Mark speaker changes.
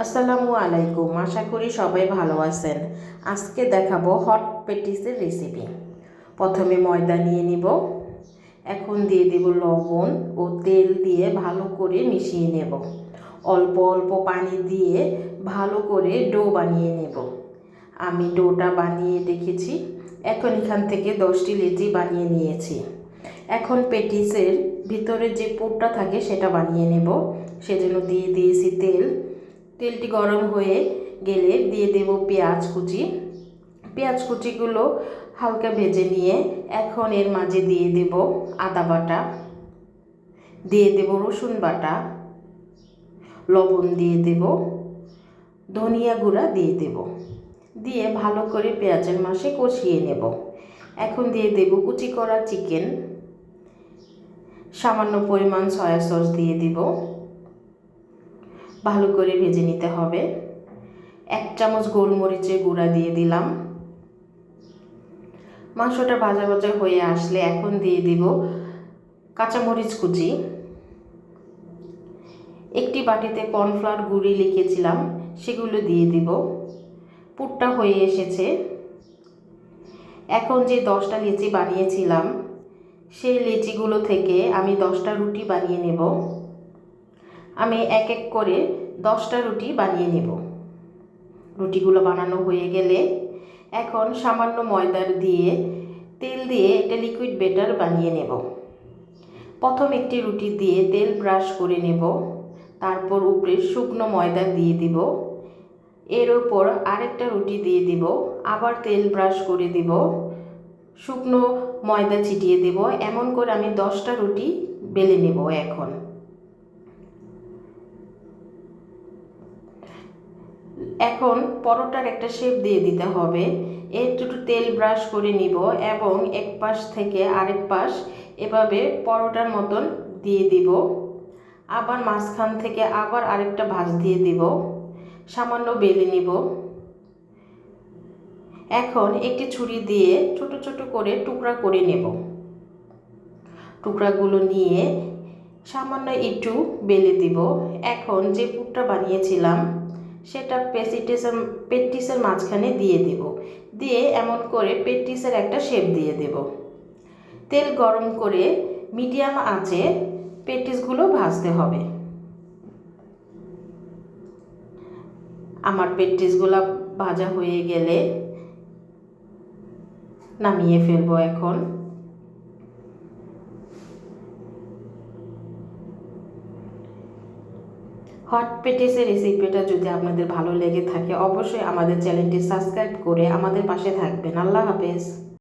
Speaker 1: আসসালামু আলাইকুম, আশা করি সবাই ভালো আছেন। আজকে দেখাবো হট পেটিসের রেসিপি। প্রথমে ময়দা নিয়ে নিব, এখন দিয়ে দেব লবণ ও তেল দিয়ে ভালো করে মিশিয়ে নেব। অল্প অল্প পানি দিয়ে ভালো করে ডো বানিয়ে নেব। আমি ডোটা বানিয়ে রেখেছি। এখন এখান থেকে 10টি লেচি বানিয়ে নিয়েছি। এখন পেটিসের ভিতরে যে পুরটা থাকে সেটা বানিয়ে নেব। সেজন্য দিয়ে দিয়েছি তেল। তেলটি গরম হয়ে গেলে দিয়ে দেব পেঁয়াজ কুচি। পেঁয়াজ কুচিগুলো হালকা ভেজে নিয়ে এখন এর মাঝে দিয়ে দেব আদা বাটা, দিয়ে দেব রসুন বাটা, লবণ দিয়ে দেব, ধনিয়া গুঁড়া দিয়ে দেব, দিয়ে ভালো করে পেঁয়াজের মাঝে কষিয়ে নেব। এখন দিয়ে দেব কুচি করা চিকেন, সামান্য পরিমাণ সয়া সস দিয়ে দিব। ভালো করে ভেজে নিতে হবে। 1 চামচ গোলমরিচের গুঁড়া দিয়ে দিলাম। মাংসটা ভাজা ভাজা হয়ে আসলে এখন দিয়ে দিব কাঁচামরিচ কুচি। একটি বাটিতে কর্নফ্লাওয়ার গুঁড়ি লিখেছিলাম, সেগুলো দিয়ে দিব। পুরটা হয়ে এসেছে। এখন যে 10টা লিচি বানিয়েছিলাম সেই লিচিগুলো থেকে আমি 10টা রুটি বানিয়ে নেব। আমি এক এক করে 10টা রুটি বানিয়ে নেব। রুটিগুলো বানানো হয়ে গেলে এখন সামান্য ময়দা দিয়ে তেল দিয়ে একটা লিকুইড ব্যাটার বানিয়ে নেব। প্রথম একটি রুটি দিয়ে তেল ব্রাশ করে নেব, তারপর উপরে শুকনো ময়দা দিয়ে দিব। এর উপর আরেকটা রুটি দিয়ে দিব, আবার তেল ব্রাশ করে দিব, শুকনো ময়দা ছিটিয়ে দেব। এমন করে আমি 10টা রুটি বেলে নেব। এখন পরোটার একটা শেপ দিয়ে দিতে হবে। একটু তেল ব্রাশ করে নিব এবং এক পাশ থেকে আরেক পাশ এভাবে পরোটার মতন দিয়ে দিব। আবার মাঝখান থেকে আবার আরেকটা ভাঁজ দিয়ে দিব, সামান্য বেলে নিব। এখন একটি ছুরি দিয়ে ছোট ছোট করে টুকরা করে নেব। টুকরাগুলো নিয়ে সামান্য একটু বেলে দিব। এখন যে পুরটা বানিয়েছিলাম সেটা পেটিসের মাঝখানে দিয়ে দেব। দিয়ে এমন করে পেটিসের একটা শেপ দিয়ে দেব। তেল গরম করে মিডিয়াম আঁচে পেটিসগুলো ভাজতে হবে। আমার পেটিসগুলো ভাজা হয়ে গেলে নামিয়ে ফেলবো। এখন হট পেটিসের রেসিপিটা যদি আপনাদের ভালো লেগে থাকে অবশ্যই আমাদের চ্যানেলটি সাবস্ক্রাইব করে আমাদের পাশে থাকবেন। আল্লাহ হাফেজ।